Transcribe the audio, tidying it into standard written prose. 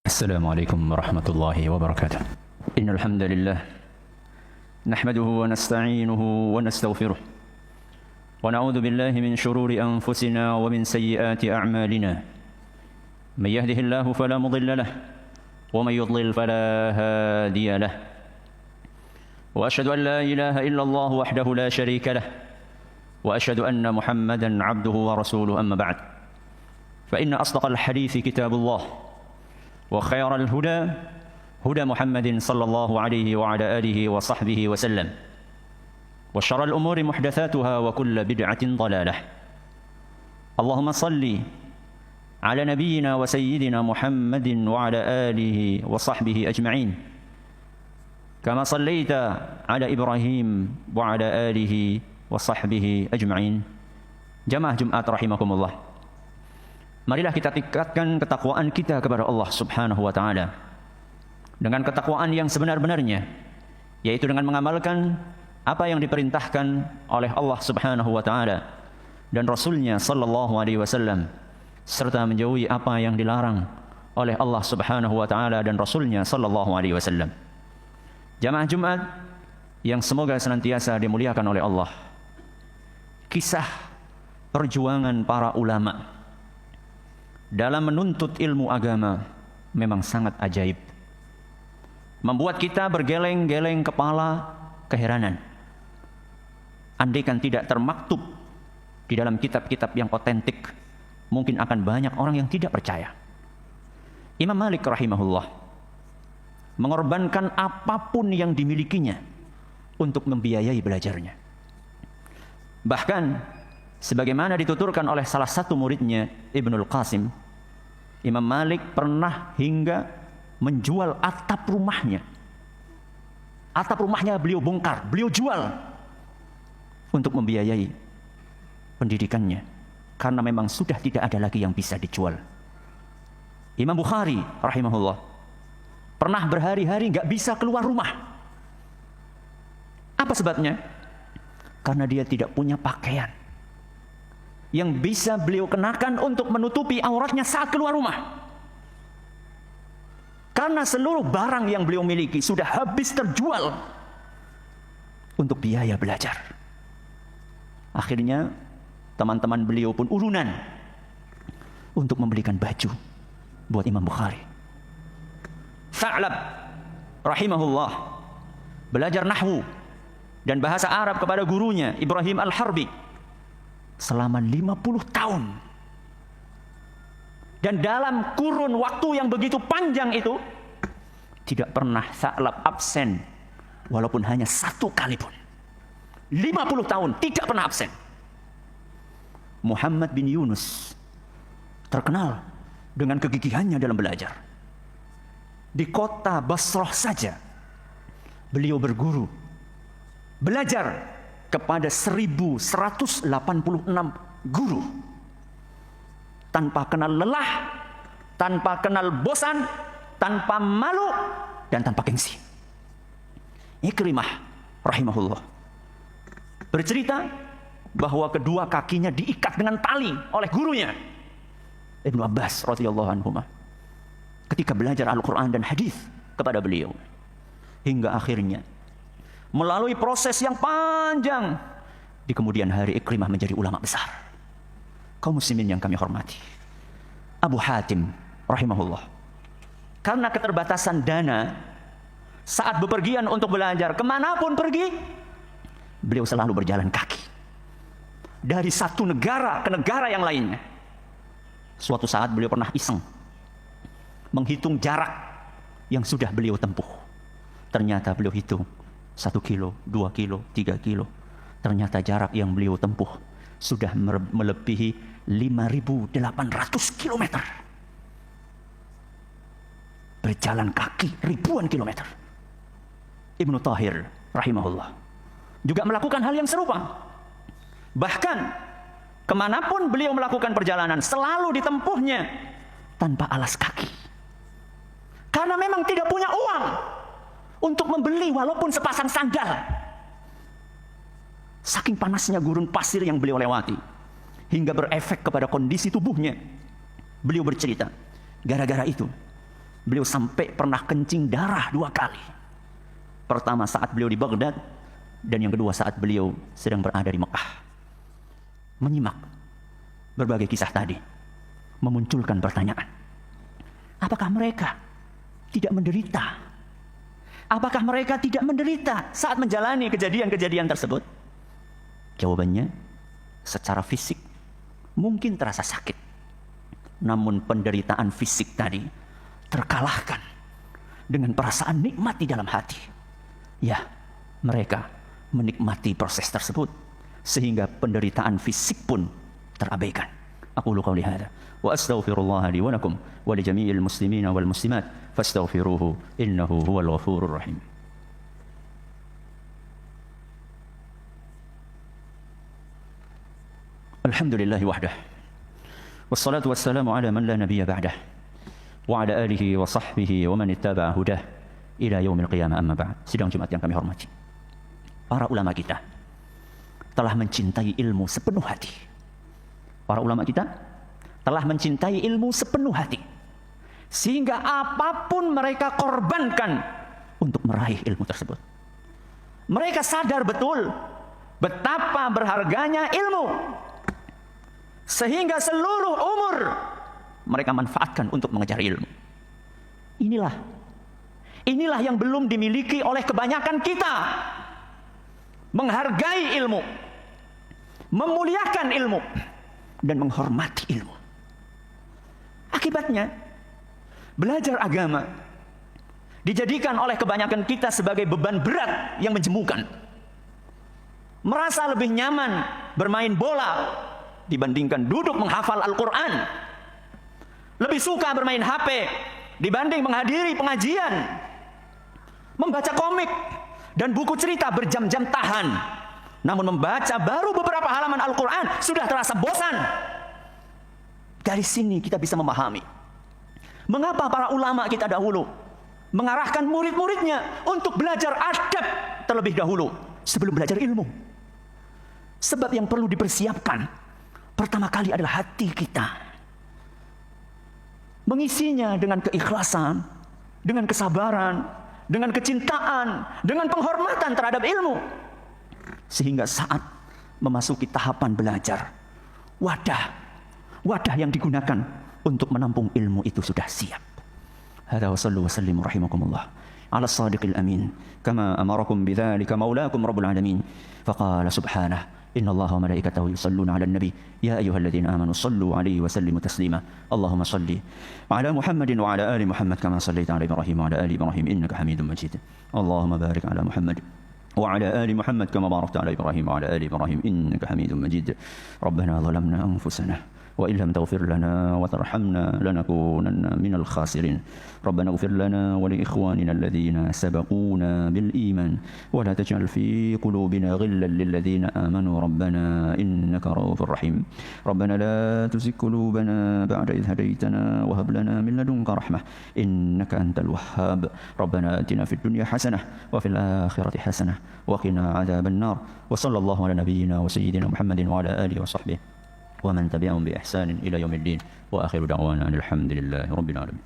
السلام عليكم ورحمة الله وبركاته. إن الحمد لله نحمده ونستعينه ونستغفره ونعوذ بالله من شرور أنفسنا ومن سيئات أعمالنا. من يهده الله فلا مضل له ومن يضلل فلا هادي له. وأشهد أن لا إله إلا الله وحده لا شريك له وأشهد أن محمدا عبده ورسوله. أما بعد، فإن أصدق الحديث كتاب الله وخير الهدى هدى محمد صلى الله عليه وعلى آله وصحبه وسلم، وشر الأمور محدثاتها وكل بدعة ضلالة. اللهم صل على نبينا وسيدنا محمد وعلى آله وصحبه أجمعين كما صليت على إبراهيم وعلى آله وصحبه أجمعين. Jamaah Jumat rahimakumullah. Marilah kita tingkatkan ketakwaan kita kepada Allah Subhanahu wa taala dengan ketakwaan yang sebenar-benarnya, yaitu dengan mengamalkan apa yang diperintahkan oleh Allah Subhanahu wa taala dan Rasulnya sallallahu alaihi wasallam, serta menjauhi apa yang dilarang oleh Allah Subhanahu wa taala dan Rasulnya sallallahu alaihi wasallam. Jamaah Jumat yang semoga senantiasa dimuliakan oleh Allah, kisah perjuangan para ulama dalam menuntut ilmu agama memang sangat ajaib, membuat kita bergeleng-geleng kepala keheranan. Andaikan tidak termaktub di dalam kitab-kitab yang otentik, mungkin akan banyak orang yang tidak percaya. Imam Malik rahimahullah mengorbankan apapun yang dimilikinya untuk membiayai belajarnya. Bahkan sebagaimana dituturkan oleh salah satu muridnya, Ibnul Qasim, Imam Malik pernah hingga menjual atap rumahnya. Atap rumahnya beliau bongkar, beliau jual untuk membiayai pendidikannya, karena memang sudah tidak ada lagi yang bisa dijual. Imam Bukhari rahimahullah pernah berhari-hari nggak bisa keluar rumah. Apa sebabnya? Karena dia tidak punya pakaian yang bisa beliau kenakan untuk menutupi auratnya saat keluar rumah. Karena seluruh barang yang beliau miliki sudah habis terjual untuk biaya belajar. Akhirnya teman-teman beliau pun urunan untuk membelikan baju buat Imam Bukhari. Tha'lab rahimahullah belajar nahwu dan bahasa Arab kepada gurunya Ibrahim Al-Harbi selama 50 tahun. Dan dalam kurun waktu yang begitu panjang itu tidak pernah Tha'lab absen walaupun hanya satu kali pun. 50 tahun tidak pernah absen. Muhammad bin Yunus terkenal dengan kegigihannya dalam belajar. Di kota Basrah saja beliau berguru, belajar kepada 1186 guru tanpa kenal lelah, tanpa kenal bosan, tanpa malu, dan tanpa gengsi. Ikrimah rahimahullah bercerita bahwa kedua kakinya diikat dengan tali oleh gurunya Ibnu Abbas radhiyallahu anhuma ketika belajar Al-Quran dan hadis kepada beliau, hingga akhirnya melalui proses yang panjang di kemudian hari Ikrimah menjadi ulama besar. Kaum muslimin yang kami hormati, Abu Hatim rahimahullah karena keterbatasan dana saat bepergian untuk belajar, kemanapun pergi beliau selalu berjalan kaki dari satu negara ke negara yang lainnya. Suatu saat beliau pernah iseng menghitung jarak yang sudah beliau tempuh. Ternyata beliau hitung 1 kilo, 2 kilo, 3 kilo. Ternyata jarak yang beliau tempuh sudah melebihi 5.800 kilometer. Berjalan kaki ribuan kilometer. Ibnu Tahir rahimahullah juga melakukan hal yang serupa. Bahkan kemanapun beliau melakukan perjalanan selalu ditempuhnya tanpa alas kaki. Karena memang tidak punya uang untuk membeli walaupun sepasang sandal. Saking panasnya gurun pasir yang beliau lewati, hingga berefek kepada kondisi tubuhnya. Beliau bercerita, gara-gara itu Beliau sampai pernah kencing darah 2 kali. Pertama saat beliau di Baghdad, dan yang kedua saat beliau sedang berada di Mekah. Menyimak berbagai kisah tadi, memunculkan pertanyaan. Apakah mereka tidak menderita? Apakah mereka tidak menderita saat menjalani kejadian-kejadian tersebut? Jawabannya, secara fisik mungkin terasa sakit. Namun penderitaan fisik tadi terkalahkan dengan perasaan nikmat di dalam hati. Ya, mereka menikmati proses tersebut sehingga penderitaan fisik pun terabaikan. Aqulu qawli hadza wa astaghfirullah li wa lakum wa li jami'il muslimina wal muslimat fastaghfiruhu innahu huwal ghafurur rahim. Alhamdulillah wahdah wassalatu wassalamu ala man la nabiyya ba'dah wa ala alihi wa sahbihi wa man ittaba'a hudah ila yaumil qiyamah, amma ba'd. Sidang Jumat yang kami hormati, para ulama kita telah mencintai ilmu sepenuh hati. Para ulama kita telah mencintai ilmu sepenuh hati, sehingga apapun mereka korbankan untuk meraih ilmu tersebut. Mereka sadar betul betapa berharganya ilmu, sehingga seluruh umur mereka manfaatkan untuk mengejar ilmu. Inilah yang belum dimiliki oleh kebanyakan kita. Menghargai ilmu, memuliakan ilmu, dan menghormati ilmu. Akibatnya, belajar agama dijadikan oleh kebanyakan kita sebagai beban berat yang menjemukan. Merasa lebih nyaman bermain bola dibandingkan duduk menghafal Al-Quran. Lebih suka bermain HP dibanding menghadiri pengajian. Membaca komik dan buku cerita berjam-jam tahan. Namun membaca baru beberapa halaman Al-Quran sudah terasa bosan. Dari sini kita bisa memahami mengapa para ulama kita dahulu mengarahkan murid-muridnya untuk belajar adab terlebih dahulu sebelum belajar ilmu. Sebab yang perlu dipersiapkan pertama kali adalah hati kita. Mengisinya dengan keikhlasan, dengan kesabaran, dengan kecintaan, dengan penghormatan terhadap ilmu. Sehingga saat memasuki tahapan belajar, wadah yang digunakan untuk menampung ilmu itu sudah siap. Hadza wa sallu wa sallimu rahimakumullah ala as-sadiqil amin kama amarakum bidzalika maulakum rabbul alamin faqala subhanahu inna allaha wa malaikatahu yusalluna ala an-nabi ya ayyuhalladzina amanu sallu alaihi wa sallimu taslima Allahumma salli ala Muhammadin wa ala ali Muhammad kama sallaita ala Ibrahim wa ala ali Ibrahim innaka Hamidum Majid Allahumma barik ala Muhammad وعلى آل محمد كما باركت على إبراهيم وعلى آل إبراهيم إنك حميد مجيد ربنا ظلمنا أنفسنا وإن لم تغفر لنا وترحمنا لنكونن من الخاسرين ربنا اغفر لنا ولإخواننا الذين سبقونا بالإيمان ولا تجعل في قلوبنا غلا للذين آمنوا ربنا إنك رؤوف رحيم ربنا لا تزغ قلوبنا بعد إذ هديتنا وهب لنا من لدنك رحمة إنك أنت الوهاب ربنا آتنا في الدنيا حسنة وفي الآخرة حسنة وقنا عذاب النار وصلى الله على نبينا وسيدنا محمد وعلى آله وصحبه ومن تبعهم بإحسان إلى يوم الدين وآخر دعوانا الحمد لله رب العالمين.